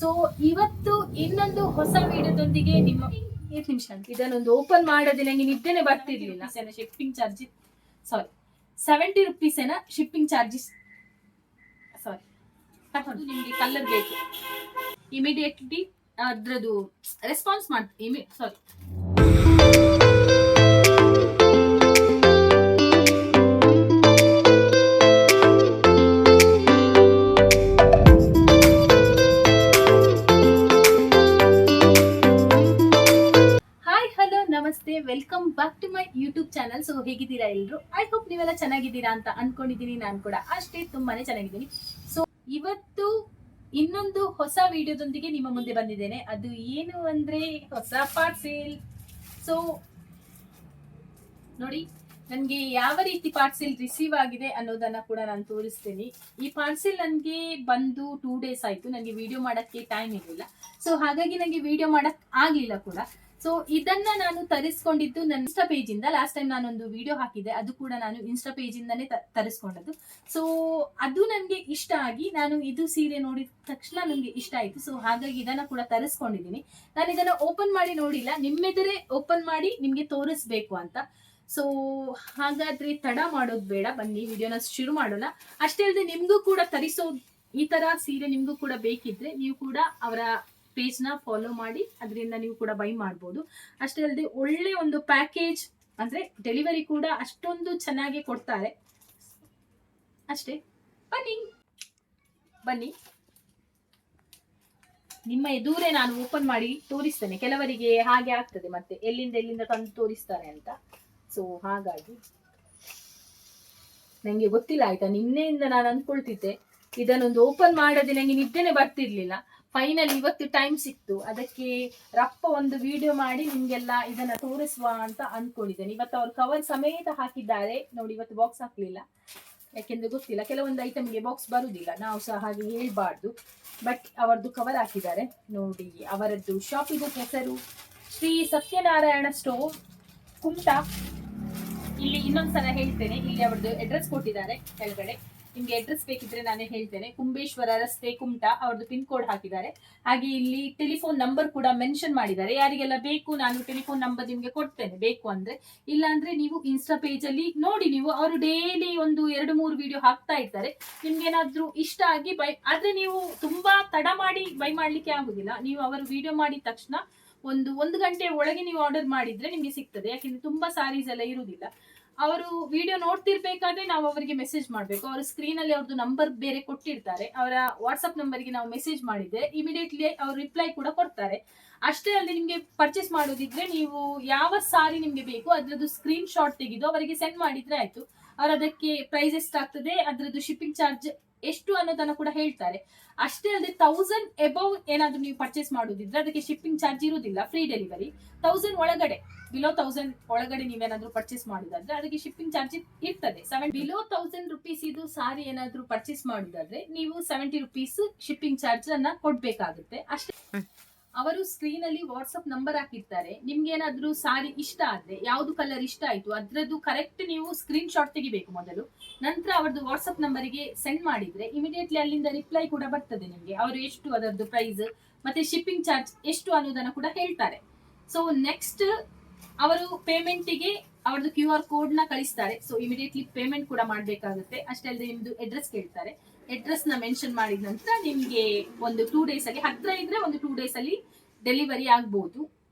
So ಇವತ್ತು ಇನ್ನೊಂದು ಹೊಸ ವಿಡಿಯೋದೊಂದಿಗೆ ನಿಮ್ಮ 8 ನಿಮಿಷ ಅಂತ ಇದನ್ನೊಂದು ಓಪನ್ ಮಾಡೋದೇ ನಂಗೆ ನಿದ್ದೆನೆ ಬರ್ತಿರ್ಲಿಲ್ಲ. ಶಿಪ್ಪಿಂಗ್ ಚಾರ್ಜಸ್ ಸಾರಿ 70 ರುಪೀಸ್ ಏನ ಶಿಪ್ಪಿಂಗ್ ಚಾರ್ಜಸ್ ಸಾರಿ ತಗೊಂಡು ನಿಮಗೆ ಕಲರ್ ಬೇಕು ಇಮಿಡಿಯೇಟ್ಲಿ ಅದ್ರದ್ದು ರೆಸ್ಪಾನ್ಸ್ ಮಾಡ್ತೀನಿ sorry namaste, welcome back to my YouTube channel. So ಹೇಗಿದ್ದೀರಾ ಎಲ್ಲರೂ? ಐ ಹೋಪ್ ನೀವೆಲ್ಲ ಚೆನ್ನಾಗಿದ್ದೀರಾ ಅಂತ ಅನ್ಕೊಂಡಿದ್ದೀನಿ. ನಾನು ಕೂಡ ಅಷ್ಟೇ ತುಂಬಾನೇ ಚೆನ್ನಾಗಿದ್ದೀನಿ. ಸೊ ಇವತ್ತು ಇನ್ನೊಂದು ಹೊಸ ವಿಡಿಯೋದೊಂದಿಗೆ ನಿಮ್ಮ ಮುಂದೆ ಬಂದಿದ್ದೇನೆ. ಅದು ಏನು ಅಂದ್ರೆ ಹೊಸ ಪಾರ್ಸೆಲ್. ಸೊ ನೋಡಿ, ನನಗೆ ಯಾವ ರೀತಿ ಪಾರ್ಸೆಲ್ ರಿಸೀವ್ ಆಗಿದೆ ಅನ್ನೋದನ್ನ ಕೂಡ ನಾನು ತೋರಿಸ್ತೀನಿ. ಈ ಪಾರ್ಸೆಲ್ ನನಗೆ ಬಂದು 2 ಡೇಸ್ ಆಯ್ತು. ನನಗೆ ವಿಡಿಯೋ ಮಾಡಕ್ಕೆ ಟೈಮ್ ಇರಲಿಲ್ಲ. ಸೊ ಹಾಗಾಗಿ ನನಗೆ ವಿಡಿಯೋ ಮಾಡಕ್ ಆಗ್ಲಿಲ್ಲ ಕೂಡ. ಸೊ ಇದನ್ನ ನಾನು ತರಿಸ್ಕೊಂಡಿದ್ದು ನನ್ನ ಇನ್ಸ್ಟಾ ಪೇಜ್ ಇಂದ. ಲಾಸ್ಟ್ ಟೈಮ್ ನಾನೊಂದು ವಿಡಿಯೋ ಹಾಕಿದ್ದೆ, ಅದು ಕೂಡ ನಾನು ಇನ್ಸ್ಟಾ ಪೇಜ್ ಇಂದಾನೆ ತರಿಸ್ಕೊಂಡದ್ದು. ಸೊ ಅದು ನನಗೆ ಇಷ್ಟ ಆಗಿ ನಾನು ಇದು ಸೀರೆ ನೋಡಿದ ತಕ್ಷಣ ನನಗೆ ಇಷ್ಟ ಆಯ್ತು. ಸೊ ಹಾಗಾಗಿ ಇದನ್ನ ಕೂಡ ತರಿಸ್ಕೊಂಡಿದ್ದೀನಿ. ನಾನು ಇದನ್ನ ಓಪನ್ ಮಾಡಿ ನೋಡಿಲ್ಲ, ನಿಮ್ಮೆದುರೇ ಓಪನ್ ಮಾಡಿ ನಿಮ್ಗೆ ತೋರಿಸ್ಬೇಕು ಅಂತ. ಸೊ ಹಾಗಾದ್ರೆ ತಡ ಮಾಡೋದು ಬೇಡ, ಬನ್ನಿ ವಿಡಿಯೋನ ಶುರು ಮಾಡೋಣ. ಅಷ್ಟೇ ಅಲ್ಲದೆ ನಿಮ್ಗೂ ಕೂಡ ತರಿಸೋ ಈ ತರ ಸೀರೆ ನಿಮ್ಗೂ ಕೂಡ ಬೇಕಿದ್ರೆ ನೀವು ಕೂಡ ಅವರ ಪೇಜ್ ನ ಫಾಲೋ ಮಾಡಿ ಅದರಿಂದ ನೀವು ಕೂಡ ಬೈ ಮಾಡಬಹುದು. ಅಷ್ಟೇ ಅಲ್ಲದೆ ಒಳ್ಳೆ ಒಂದು ಪ್ಯಾಕೇಜ್ ಅಂದ್ರೆ ಡೆಲಿವರಿ ಕೂಡ ಅಷ್ಟೊಂದು ಚೆನ್ನಾಗಿ ಕೊಡ್ತಾರೆ. ಅಷ್ಟೇ, ಬನ್ನಿ ಬನ್ನಿ ನಿಮ್ಮ ಎದುರೇ ನಾನು ಓಪನ್ ಮಾಡಿ ತೋರಿಸ್ತೇನೆ. ಕೆಲವರಿಗೆ ಹಾಗೆ ಆಗ್ತದೆ, ಮತ್ತೆ ಎಲ್ಲಿಂದ ತಂದು ತೋರಿಸ್ತಾರೆ ಅಂತ. ಸೊ ಹಾಗಾಗಿ ನಂಗೆ ಗೊತ್ತಿಲ್ಲ ಆಯ್ತಾ, ನಿನ್ನೆಯಿಂದ ನಾನು ಅನ್ಕೊಳ್ತಿದ್ದೆ ಇದನ್ನೊಂದು ಓಪನ್ ಮಾಡೋದೇ ನಂಗೆ ನಿದ್ದೆನೆ ಬರ್ತಿರ್ಲಿಲ್ಲ. ಫೈನಲ್ ಇವತ್ತು ಟೈಮ್ ಸಿಕ್ತು, ಅದಕ್ಕೆ ರಪ್ಪ ಒಂದು ವಿಡಿಯೋ ಮಾಡಿ ನಿಮ್ಗೆಲ್ಲ ಇದನ್ನ ತೋರಿಸುವ ಅಂತ ಅನ್ಕೊಂಡಿದ್ದೇನೆ. ಇವತ್ತು ಅವ್ರು ಕವರ್ ಸಮೇತ ಹಾಕಿದ್ದಾರೆ ನೋಡಿ. ಇವತ್ತು ಬಾಕ್ಸ್ ಹಾಕ್ಲಿಲ್ಲ, ಯಾಕೆಂದ್ರೆ ಗೊತ್ತಿಲ್ಲ, ಕೆಲವೊಂದು ಐಟಮ್ಗೆ ಬಾಕ್ಸ್ ಬರುದಿಲ್ಲ, ನಾವು ಸಹ ಹಾಗೆ ಹೇಳ್ಬಾರ್ದು. ಬಟ್ ಅವರದ್ದು ಕವರ್ ಹಾಕಿದ್ದಾರೆ ನೋಡಿ. ಅವರದ್ದು ಶಾಪ್ ಇದು ಹೆಸರು ಶ್ರೀ ಸತ್ಯನಾರಾಯಣ ಸ್ಟೋರ್, ಕುಮಟಾ. ಇಲ್ಲಿ ಇನ್ನೊಂದ್ಸಲ ಹೇಳ್ತೇನೆ, ಇಲ್ಲಿ ಅವರದ್ದು ಅಡ್ರೆಸ್ ಕೊಟ್ಟಿದ್ದಾರೆ ಕೆಳಗಡೆ. ನಿಮ್ಗೆ ಅಡ್ರೆಸ್ ಬೇಕಿದ್ರೆ ನಾನೇ ಹೇಳ್ತೇನೆ. ಕುಂಬೇಶ್ವರ ರಸ್ತೆ, ಕುಮಟಾ. ಅವ್ರದ್ದು ಪಿನ್ ಕೋಡ್ ಹಾಕಿದ್ದಾರೆ. ಹಾಗೆ ಇಲ್ಲಿ ಟೆಲಿಫೋನ್ ನಂಬರ್ ಕೂಡ ಮೆನ್ಷನ್ ಮಾಡಿದ್ದಾರೆ. ಯಾರಿಗೆಲ್ಲ ಬೇಕು ನಾನು ಟೆಲಿಫೋನ್ ನಂಬರ್ ನಿಮ್ಗೆ ಕೊಡ್ತೇನೆ ಬೇಕು ಅಂದ್ರೆ. ಇಲ್ಲ ಅಂದ್ರೆ ನೀವು ಇನ್ಸ್ಟಾ ಪೇಜ್ ಅಲ್ಲಿ ನೋಡಿ, ನೀವು ಅವರು ಡೈಲಿ ಒಂದು 2-3 ವಿಡಿಯೋ ಹಾಕ್ತಾ ಇರ್ತಾರೆ. ನಿಮ್ಗೆ ಏನಾದ್ರೂ ಇಷ್ಟ ಆಗಿ ಬೈ ಆದ್ರೆ ನೀವು ತುಂಬಾ ತಡ ಮಾಡಿ ಬೈ ಮಾಡ್ಲಿಕ್ಕೆ ಆಗುದಿಲ್ಲ. ನೀವು ಅವರು ವಿಡಿಯೋ ಮಾಡಿದ ತಕ್ಷಣ ಒಂದು ಗಂಟೆ ಒಳಗೆ ನೀವು ಆರ್ಡರ್ ಮಾಡಿದ್ರೆ ನಿಮ್ಗೆ ಸಿಗ್ತದೆ. ಯಾಕೆಂದ್ರೆ ತುಂಬಾ ಸಾರೀಸ್ ಎಲ್ಲ ಇರುವುದಿಲ್ಲ. ಅವರು ವಿಡಿಯೋ ನೋಡ್ತಿರ್ಬೇಕಾದ್ರೆ ನಾವು ಅವರಿಗೆ ಮೆಸೇಜ್ ಮಾಡಬೇಕು. ಅವರು ಸ್ಕ್ರೀನ್ ಅಲ್ಲಿ ಅವ್ರದ್ದು ನಂಬರ್ ಬೇರೆ ಕೊಟ್ಟಿರ್ತಾರೆ. ಅವರ ವಾಟ್ಸ್ಆಪ್ ನಂಬರ್ಗೆ ನಾವು ಮೆಸೇಜ್ ಮಾಡಿದ್ರೆ ಇಮಿಡಿಯೇಟ್ಲಿ ಅವರು ರಿಪ್ಲೈ ಕೂಡ ಕೊಡ್ತಾರೆ. ಅಷ್ಟೇ ಅಲ್ಲದೆ ನಿಮ್ಗೆ ಪರ್ಚೇಸ್ ಮಾಡೋದಿದ್ರೆ ನೀವು ಯಾವ ಸಾರಿ ನಿಮ್ಗೆ ಬೇಕು ಅದ್ರದ್ದು ಸ್ಕ್ರೀನ್ ಶಾಟ್ ತೆಗೆದು ಅವರಿಗೆ ಸೆಂಡ್ ಮಾಡಿದ್ರೆ ಆಯ್ತು. ಅವ್ರು ಅದಕ್ಕೆ ಪ್ರೈಸ್ ಎಷ್ಟಾಗ್ತದೆ, ಅದ್ರದ್ದು ಶಿಪ್ಪಿಂಗ್ ಚಾರ್ಜ್ ಎಷ್ಟು ಅನ್ನೋದನ್ನ ಕೂಡ ಹೇಳ್ತಾರೆ. ಅಷ್ಟೇ ಅಲ್ಲದೆ 1000 ಎಬವ್ ಏನಾದ್ರು ನೀವು ಪರ್ಚೇಸ್ ಮಾಡೋದಿದ್ರೆ ಅದಕ್ಕೆ ಶಿಪ್ಪಿಂಗ್ ಚಾರ್ಜ್ ಇರುವುದಿಲ್ಲ, ಫ್ರೀ ಡೆಲಿವರಿ. 1000 ಒಳಗಡೆ, ಬಿಲೋ 1000 ಒಳಗಡೆ ನೀವೇನಾದ್ರೂ ಪರ್ಚೇಸ್ ಮಾಡೋದಾದ್ರೆ ಅದಕ್ಕೆ ಶಿಪ್ಪಿಂಗ್ ಚಾರ್ಜ್ ಇರ್ತದೆ. ಬಿಲೋ 1000 ರುಪೀಸ್ ಇದು ಸಾರಿ ಏನಾದ್ರೂ ಪರ್ಚೇಸ್ ಮಾಡೋದಾದ್ರೆ ನೀವು 70 ರುಪೀಸ್ ಶಿಪ್ಪಿಂಗ್ ಚಾರ್ಜ್ ಅನ್ನ ಕೊಡ್ಬೇಕಾಗುತ್ತೆ ಅಷ್ಟೇ. ಅವರು ಸ್ಕ್ರೀನ್ ಅಲ್ಲಿ ವಾಟ್ಸ್ಆಪ್ ನಂಬರ್ ಹಾಕಿರ್ತಾರೆ. ನಿಮ್ಗೆ ಏನಾದ್ರೂ ಸಾರಿ ಇಷ್ಟ ಆದ್ರೆ, ಯಾವ್ದು ಕಲರ್ ಇಷ್ಟ ಆಯ್ತು ಅದ್ರದ್ದು ಕರೆಕ್ಟ್ ನೀವು ಸ್ಕ್ರೀನ್ ಶಾಟ್ ತೆಗಿಬೇಕು ಮೊದಲು. ನಂತರ ಅವರದ್ದು ವಾಟ್ಸ್ಆಪ್ ನಂಬರ್ಗೆ ಸೆಂಡ್ ಮಾಡಿದ್ರೆ ಇಮಿಡಿಯೇಟ್ಲಿ ಅಲ್ಲಿಂದ ರಿಪ್ಲೈ ಕೂಡ ಬರ್ತದೆ ನಿಮ್ಗೆ. ಅವರು ಎಷ್ಟು ಅದರದ್ದು ಪ್ರೈಸ್ ಮತ್ತೆ ಶಿಪ್ಪಿಂಗ್ ಚಾರ್ಜ್ ಎಷ್ಟು ಅನ್ನೋದನ್ನ ಕೂಡ ಹೇಳ್ತಾರೆ. ಸೊ ನೆಕ್ಸ್ಟ್ ಅವರು ಪೇಮೆಂಟಿಗೆ ಅವ್ರದ್ದು QR ಕೋಡ್ ನ ಕಳಿಸ್ತಾರೆ. ಸೊ ಇಮಿಡಿಯೇಟ್ಲಿ ಪೇಮೆಂಟ್ ಕೂಡ ಮಾಡ್ಬೇಕಾಗುತ್ತೆ. ಅಷ್ಟೇ ಅಲ್ಲದೆ ನಿಮ್ದು ಅಡ್ರೆಸ್ ಕೇಳ್ತಾರೆ. ಅಡ್ರೆಸ್ ನ ಮೆನ್ಷನ್ ಮಾಡಿದ ನಂತರ ನಿಮ್ಗೆ ಒಂದು 2 ಡೇಸ್ ಅಲ್ಲಿ, ಹತ್ರ ಇದ್ರೆ ಒಂದು 2 ಡೇಸ್ ಅಲ್ಲಿ ಡೆಲಿವರಿ ಆಗ್ಬಹುದು.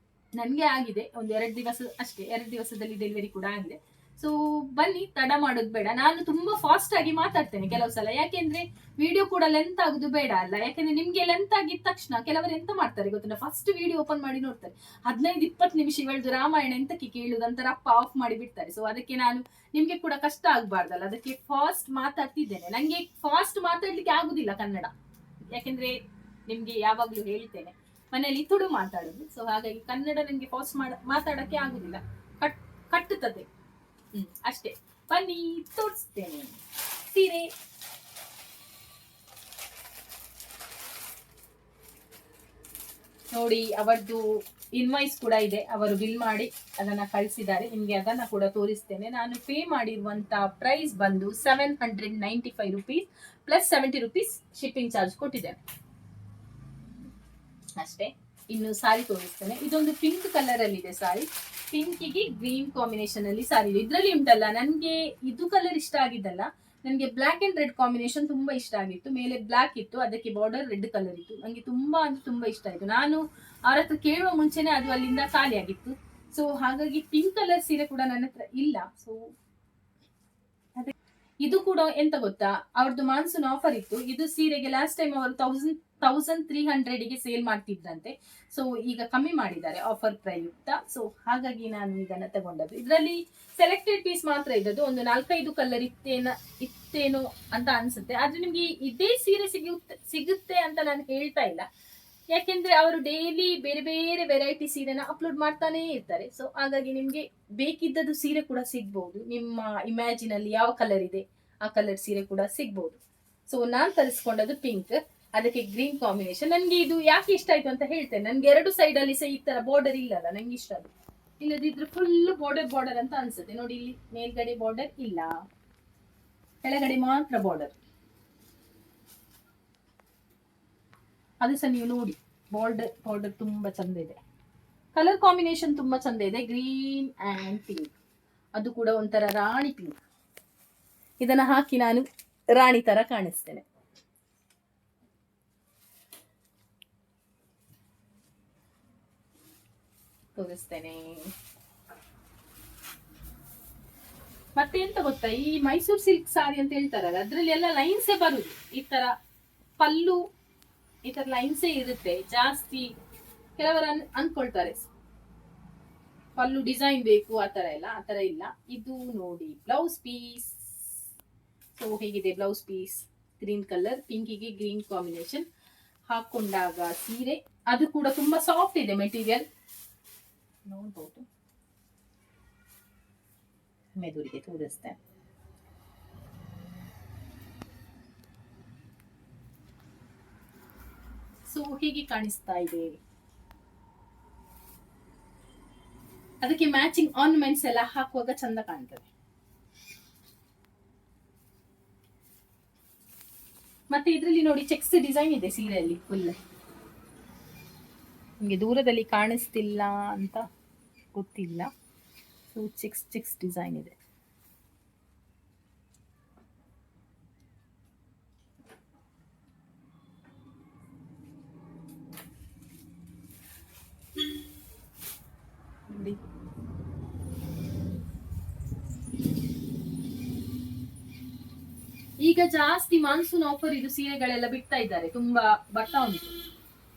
ನನ್ಗೆ ಆಗಿದೆ ಒಂದು 2 ದಿವಸ ಅಷ್ಟೇ, 2 ದಿವಸದಲ್ಲಿ ಡೆಲಿವರಿ ಕೂಡ ಆಗಿದೆ. ಸೊ ಬನ್ನಿ, ತಡ ಮಾಡೋದು ಬೇಡ. ನಾನು ತುಂಬಾ ಫಾಸ್ಟ್ ಆಗಿ ಮಾತಾಡ್ತೇನೆ ಕೆಲವು ಸಲ, ಯಾಕೆಂದ್ರೆ ವಿಡಿಯೋ ಕೂಡ ಲೆಂತ್ ಆಗುದು ಬೇಡ ಅಲ್ಲ. ಯಾಕೆಂದ್ರೆ ನಿಮ್ಗೆ ಲೆಂತ್ ಆಗಿದ ತಕ್ಷಣ ಕೆಲವರು ಎಂತ ಮಾಡ್ತಾರೆ ಗೊತ್ತಿಲ್ಲ, ಫಸ್ಟ್ ವಿಡಿಯೋ ಓಪನ್ ಮಾಡಿ ನೋಡ್ತಾರೆ, 15-20 ನಿಮಿಷ ಇವಳ್ದು ರಾಮಾಯಣ ಎಂತಕ್ಕೆ ಕೇಳುದಂತ ರಪ್ಪ ಆಫ್ ಮಾಡಿ ಬಿಡ್ತಾರೆ. ಸೊ ಅದಕ್ಕೆ ನಾನು ನಿಮ್ಗೆ ಕೂಡ ಕಷ್ಟ ಆಗ್ಬಾರ್ದಲ್ಲ, ಅದಕ್ಕೆ ಫಾಸ್ಟ್ ಮಾತಾಡ್ತಿದ್ದೇನೆ. ನಂಗೆ ಫಾಸ್ಟ್ ಮಾತಾಡ್ಲಿಕ್ಕೆ ಆಗುದಿಲ್ಲ ಕನ್ನಡ, ಯಾಕೆಂದ್ರೆ ನಿಮ್ಗೆ ಯಾವಾಗ್ಲೂ ಹೇಳ್ತೇನೆ ಮನೆಯಲ್ಲಿ ತುಳು ಮಾತಾಡುದು. ಸೊ ಹಾಗಾಗಿ ಕನ್ನಡ ನಂಗೆ ಫಾಸ್ಟ್ ಮಾತಾಡಕ್ಕೆ ಆಗುದಿಲ್ಲ, ಕಟ್ಟುತ್ತದೆ. ಅಷ್ಟೇ. ಬನ್ನಿ ತೋರಿಸ್ತೇನೆ ಸೀರೆ. ನೋಡಿ, ಅವರದ್ದು ಇನ್ವಾಯ್ಸ್ ಕೂಡ ಇದೆ, ಅವರು ಬಿಲ್ ಮಾಡಿ ಅದನ್ನ ಕಳಿಸಿದ್ದಾರೆ. ನಿಮ್ಗೆ ಅದನ್ನ ಕೂಡ ತೋರಿಸ್ತೇನೆ. ನಾನು ಪೇ ಮಾಡಿರುವಂತ ಪ್ರೈಸ್ ಬಂದು 795 rupees plus 70 rupees shipping charge ಕೊಟ್ಟಿದ್ದೇನೆ. ಅಷ್ಟೇ. ಇನ್ನು ಸಾರಿ ತೋರಿಸ್ತೇನೆ. ಇದೊಂದು ಪಿಂಕ್ ಕಲರ್ ಅಲ್ಲಿ ಇದೆ ಸಾರಿ, ಪಿಂಕಿಗೆ ಗ್ರೀನ್ ಕಾಂಬಿನೇಷನ್ ಅಲ್ಲಿ ಸಾರಿ ಇದೆ. ಇದ್ರಲ್ಲಿ ಉಂಟಲ್ಲ, ನನ್ಗೆ ಇದು ಕಲರ್ ಇಷ್ಟ ಆಗಿದ್ದಲ್ಲ, ನನಗೆ ಬ್ಲಾಕ್ ಅಂಡ್ ರೆಡ್ ಕಾಂಬಿನೇಷನ್ ತುಂಬಾ ಇಷ್ಟ ಆಗಿತ್ತು. ಮೇಲೆ ಬ್ಲಾಕ್ ಇತ್ತು, ಅದಕ್ಕೆ ಬಾರ್ಡರ್ ರೆಡ್ ಕಲರ್ ಇತ್ತು. ನನಗೆ ತುಂಬಾ ಅಂದ್ರೆ ತುಂಬಾ ಇಷ್ಟ ಆಯ್ತು. ನಾನು ಅವ್ರ ಹತ್ರ ಕೇಳುವ ಮುಂಚೆನೆ ಅದು ಅಲ್ಲಿಂದ ಖಾಲಿ ಆಗಿತ್ತು. ಸೊ ಹಾಗಾಗಿ ಪಿಂಕ್ ಕಲರ್ ಸೀರೆ ಕೂಡ ನನ್ನ ಹತ್ರ ಇಲ್ಲ. ಸೊ ಇದು ಕೂಡ ಎಂತ ಗೊತ್ತಾ, ಅವ್ರದ್ದು ಮಾನ್ಸೂನ್ ಆಫರ್ ಇತ್ತು. ಇದು ಸೀರೆಗೆ ಲಾಸ್ಟ್ ಟೈಮ್ ಅವರು 1300ಗೆ ಸೇಲ್ ಮಾಡ್ತಿದ್ರಂತೆ. ಸೊ ಈಗ ಕಮ್ಮಿ ಮಾಡಿದ್ದಾರೆ ಆಫರ್ ಪ್ರಯುಕ್ತ. ಸೊ ಹಾಗಾಗಿ ನಾನು ಇದನ್ನ ತಗೊಂಡದ್ದು. ಇದರಲ್ಲಿ ಸೆಲೆಕ್ಟೆಡ್ ಪೀಸ್ ಮಾತ್ರ ಇದ್ದದ್ದು. ಒಂದು 4-5 ಕಲರ್ ಇತ್ತೇನೋ ಅಂತ ಅನ್ಸುತ್ತೆ. ಆದ್ರೆ ನಿಮ್ಗೆ ಇದೇ ಸೀರೆ ಸಿಗುತ್ತೆ ಅಂತ ನಾನು ಹೇಳ್ತಾ ಇಲ್ಲ, ಯಾಕೆಂದ್ರೆ ಅವರು ಡೈಲಿ ಬೇರೆ ಬೇರೆ ವೆರೈಟಿ ಸೀರೆನ ಅಪ್ಲೋಡ್ ಮಾಡ್ತಾನೆ ಇರ್ತಾರೆ. ಸೊ ಹಾಗಾಗಿ ನಿಮ್ಗೆ ಬೇಕಿದ್ದದ್ದು ಸೀರೆ ಕೂಡ ಸಿಗ್ಬಹುದು. ನಿಮ್ಮ ಇಮ್ಯಾಜಿನ್ ಅಲ್ಲಿ ಯಾವ ಕಲರ್ ಇದೆ ಆ ಕಲರ್ ಸೀರೆ ಕೂಡ ಸಿಗ್ಬಹುದು. ಸೊ ನಾನ್ ತರಿಸ್ಕೊಂಡದ್ದು ಪಿಂಕ್, ಅದಕ್ಕೆ ಗ್ರೀನ್ ಕಾಂಬಿನೇಷನ್. ನನ್ಗೆ ಇದು ಯಾಕೆ ಇಷ್ಟ ಆಯ್ತು ಅಂತ ಹೇಳ್ತೇನೆ. ನನ್ಗೆ 2 ಸೈಡ್ ಅಲ್ಲಿ ಸಹ ಈ ತರ ಬಾರ್ಡರ್ ಇಲ್ಲಲ್ಲ, ನಂಗೆ ಇಷ್ಟ ಅದು. ಇಲ್ಲದಿದ್ರೆ ಫುಲ್ ಬಾರ್ಡರ್ ಅಂತ ಅನ್ಸುತ್ತೆ. ನೋಡಿ, ಇಲ್ಲಿ ಮೇಲ್ಗಡೆ ಬಾರ್ಡರ್ ಇಲ್ಲ, ಕೆಳಗಡೆ ಮಾತ್ರ ಬಾರ್ಡರ್. ಅದು ಸಹ ನೀವು ನೋಡಿ, ಬಾರ್ಡರ್ ತುಂಬಾ ಚಂದ ಇದೆ. ಕಲರ್ ಕಾಂಬಿನೇಷನ್ ತುಂಬಾ ಚಂದ ಇದೆ, ಗ್ರೀನ್ ಅಂಡ್ ಪಿಂಕ್. ಅದು ಕೂಡ ಒಂಥರ ರಾಣಿ ಪಿಂಕ್. ಇದನ್ನ ಹಾಕಿ ನಾನು ರಾಣಿ ತರ ಕಾಣಿಸ್ತೇನೆ. ತೋರಿಸ್ತೇನೆ. ಮತ್ತೆ ಎಂತ ಗೊತ್ತಾ, ಈ ಮೈಸೂರು ಸಿಲ್ಕ್ ಸಾರಿ ಅಂತ ಹೇಳ್ತಾರಲ್ಲ, ಅದ್ರಲ್ಲಿ ಎಲ್ಲ ಲೈನ್ಸೇ ಬರುದು. ಈ ತರ ಪಲ್ಲು ಈ ತರ ಲೈನ್ಸೇ ಇರುತ್ತೆ ಜಾಸ್ತಿ. ಕೆಲವರು ಅನ್ಕೊಳ್ತಾರೆ ಪಲ್ಲು ಡಿಸೈನ್ ಬೇಕು ಆ ತರ ಇಲ್ಲ. ಇದು ನೋಡಿ ಬ್ಲೌಸ್ ಪೀಸ್. ಸೊ ಹೇಗಿದೆ ಬ್ಲೌಸ್ ಪೀಸ್, ಗ್ರೀನ್ ಕಲರ್, ಪಿಂಕಿಗೆ ಗ್ರೀನ್ ಕಾಂಬಿನೇಷನ್. ಹಾಕೊಂಡಾಗ ಸೀರೆ ಅದು ಕೂಡ ತುಂಬಾ ಸಾಫ್ಟ್ ಇದೆ ಮೆಟೀರಿಯಲ್, ನೋಡ್ಬೋದು. ಮೆದುರಿಗೆ ತೋರಿಸ್ತೇನೆ. ಸೊ ಹೀಗೆ ಕಾಣಿಸ್ತಾ ಇದೆ. ಅದಕ್ಕೆ ಮ್ಯಾಚಿಂಗ್ ಆರ್ನಮೆಂಟ್ಸ್ ಎಲ್ಲ ಹಾಕುವಾಗ ಚಂದ ಕಾಣ್ತದೆ. ಮತ್ತೆ ಇದರಲ್ಲಿ ನೋಡಿ ಚೆಕ್ಸ್ ಡಿಸೈನ್ ಇದೆ ಸೀರೆಯಲ್ಲಿ ಫುಲ್. ನಿಮಗೆ ದೂರದಲ್ಲಿ ಕಾಣಿಸ್ತಿಲ್ಲ ಅಂತ ಗೊತ್ತಿಲ್ಲ. ಸೊ ಚೆಕ್ಸ್ ಡಿಸೈನ್ ಇದೆ. ಈಗ ಜಾಸ್ತಿ ಮಾನ್ಸೂನ್ ಆಫರ್ ಇದು ಸೀರೆಗಳೆಲ್ಲ ಬಿಡ್ತಾ ಇದ್ದಾರೆ, ತುಂಬಾ ಬರ್ತಾ ಉಂಟು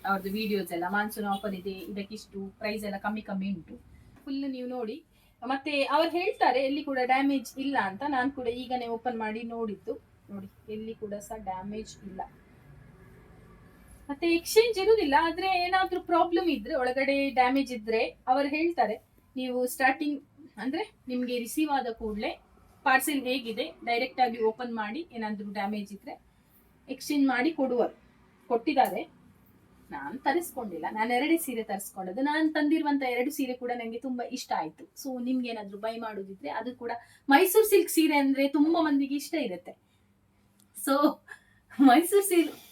ಅವ್ರದ್ದು ವಿಡಿಯೋಸ್ ಎಲ್ಲ. ಮಾನ್ಸೂನ್ ಆಫರ್ ಇದೆ, ಇದಕ್ಕಿಷ್ಟು ಪ್ರೈಸ್ ಎಲ್ಲ ಕಮ್ಮಿ ಉಂಟು. ಫುಲ್ ನೀವು ನೋಡಿ. ಮತ್ತೆ ಅವ್ರು ಹೇಳ್ತಾರೆ ಎಲ್ಲಿ ಕೂಡ ಡ್ಯಾಮೇಜ್ ಇಲ್ಲ ಅಂತ. ನಾನು ಕೂಡ ಈಗನೇ ಓಪನ್ ಮಾಡಿ ನೋಡಿದ್ದು. ನೋಡಿ, ಎಲ್ಲಿ ಕೂಡ ಸಹ ಡ್ಯಾಮೇಜ್ ಇಲ್ಲ. ಮತ್ತೆ ಎಕ್ಸ್ಚೇಂಜ್ ಇರುವುದಿಲ್ಲ. ಆದ್ರೆ ಏನಾದ್ರೂ ಪ್ರಾಬ್ಲಮ್ ಇದ್ರೆ, ಒಳಗಡೆ ಡ್ಯಾಮೇಜ್ ಇದ್ರೆ ಅವರು ಹೇಳ್ತಾರೆ, ನೀವು ಸ್ಟಾರ್ಟಿಂಗ್ ಅಂದ್ರೆ ನಿಮ್ಗೆ ರಿಸೀವ್ ಆದ ಕೂಡಲೇ ಪಾರ್ಸೆಲ್ ಹೇಗಿದೆ ಡೈರೆಕ್ಟ್ ಆಗಿ ಓಪನ್ ಮಾಡಿ ಏನಾದ್ರೂ ಡ್ಯಾಮೇಜ್ ಇದ್ರೆ ಎಕ್ಸ್ಚೇಂಜ್ ಮಾಡಿ ಕೊಟ್ಟಿದ್ದಾರೆ. ನಾನು ತರಿಸ್ಕೊಂಡಿಲ್ಲ, ನಾನು 2 ಸೀರೆ ತರಿಸ್ಕೊಂಡದ್ದು. ನಾನು ತಂದಿರುವಂತ 2 ಸೀರೆ ಕೂಡ ನಂಗೆ ತುಂಬಾ ಇಷ್ಟ ಆಯ್ತು. ಸೊ ನಿಮ್ಗೆ ಏನಾದ್ರು ಬೈ ಮಾಡೋದಿದ್ರೆ, ಅದು ಕೂಡ ಮೈಸೂರು ಸಿಲ್ಕ್ ಸೀರೆ ಅಂದ್ರೆ ತುಂಬಾ ಮಂದಿಗೆ ಇಷ್ಟ ಇರುತ್ತೆ. ಸೊ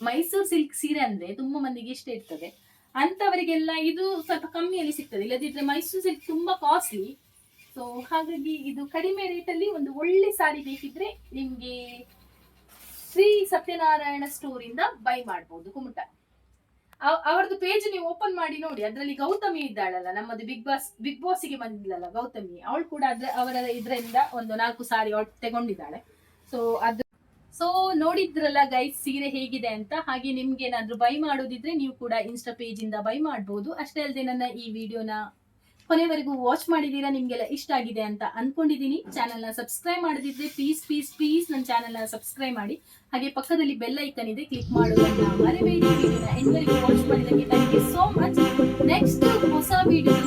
ಮೈಸೂರು ಸಿಲ್ಕ್ ಸೀರೆ ಅಂದ್ರೆ ತುಂಬಾ ಮಂದಿಗೆ ಇಷ್ಟ ಇರ್ತದೆ. ಅಂತವರಿಗೆಲ್ಲ ಇದು ಸ್ವಲ್ಪ ಕಮ್ಮಿಯಲ್ಲಿ ಸಿಗ್ತದೆ. ಇಲ್ಲದಿದ್ರೆ ಮೈಸೂರು ಸಿಲ್ಕ್ ತುಂಬಾ ಕಾಸ್ಟ್ಲಿ. ಸೊ ಹಾಗಾಗಿ ಇದು ಕಡಿಮೆ ರೇಟಲ್ಲಿ ಒಂದು ಒಳ್ಳೆ ಸಾರಿ ಬೇಕಿದ್ರೆ ನಿಮ್ಗೆ ಶ್ರೀ ಸತ್ಯನಾರಾಯಣ ಸ್ಟೋರ್ ಇಂದ ಬೈ ಮಾಡಬಹುದು. ಕುಮಟಾ ಅವರದ್ದು ಪೇಜ್ ನೀವು ಓಪನ್ ಮಾಡಿ ನೋಡಿ. ಅದರಲ್ಲಿ ಗೌತಮಿ ಇದ್ದಾಳಲ್ಲ, ನಮ್ಮದು ಬಿಗ್ ಬಾಸ್ಗೆ ಬಂದಿಲ್ಲಲ್ಲ ಗೌತಮಿ, ಅವಳು ಕೂಡ ಅವರ ಇದರಿಂದ ಒಂದು 4 ಸಾರಿ ತಗೊಂಡಿದ್ದಾಳೆ. ಸೊ ನೋಡಿದ್ರಲ್ಲ ಗೈಸ್ ಸೀರೆ ಹೇಗಿದೆ ಅಂತ. ಹಾಗೆ ನಿಮ್ಗೆ ಏನಾದ್ರು ಬೈ ಮಾಡೋದಿದ್ರೆ ನೀವು ಕೂಡ ಇನ್ಸ್ಟಾ ಪೇಜ್ ಇಂದ ಬೈ ಮಾಡಬಹುದು. ಅಷ್ಟೇ ಅಲ್ಲದೆ ನನ್ನ ಈ ವಿಡಿಯೋನ ಕೊನೆವರೆಗೂ ವಾಚ್ ಮಾಡಿದೀರಾ, ನಿಮ್ಗೆಲ್ಲ ಇಷ್ಟ ಆಗಿದೆ ಅಂತ ಅನ್ಕೊಂಡಿದೀನಿ. ಚಾನೆಲ್ ನ ಸಬ್ಸ್ಕ್ರೈಬ್ ಮಾಡದಿದ್ರೆ ಪ್ಲೀಸ್ ನನ್ನ ಚಾನೆಲ್ ನ ಸಬ್ಸ್ಕ್ರೈಬ್ ಮಾಡಿ. ಹಾಗೆ ಪಕ್ಕದಲ್ಲಿ ಬೆಲ್ ಐಕನ್ ಇದೆ, ಕ್ಲಿಕ್ ಮಾಡೋದನ್ನ ಮರೆಯಬೇಡಿ. ವಿಡಿಯೋನ ಎಂಡ್ ವರೆಗೂ ವಾಚ್ ಮಾಡಿದ್ದಕ್ಕೆ thank you so much. Next ಹೊಸ ವಿಡಿಯೋ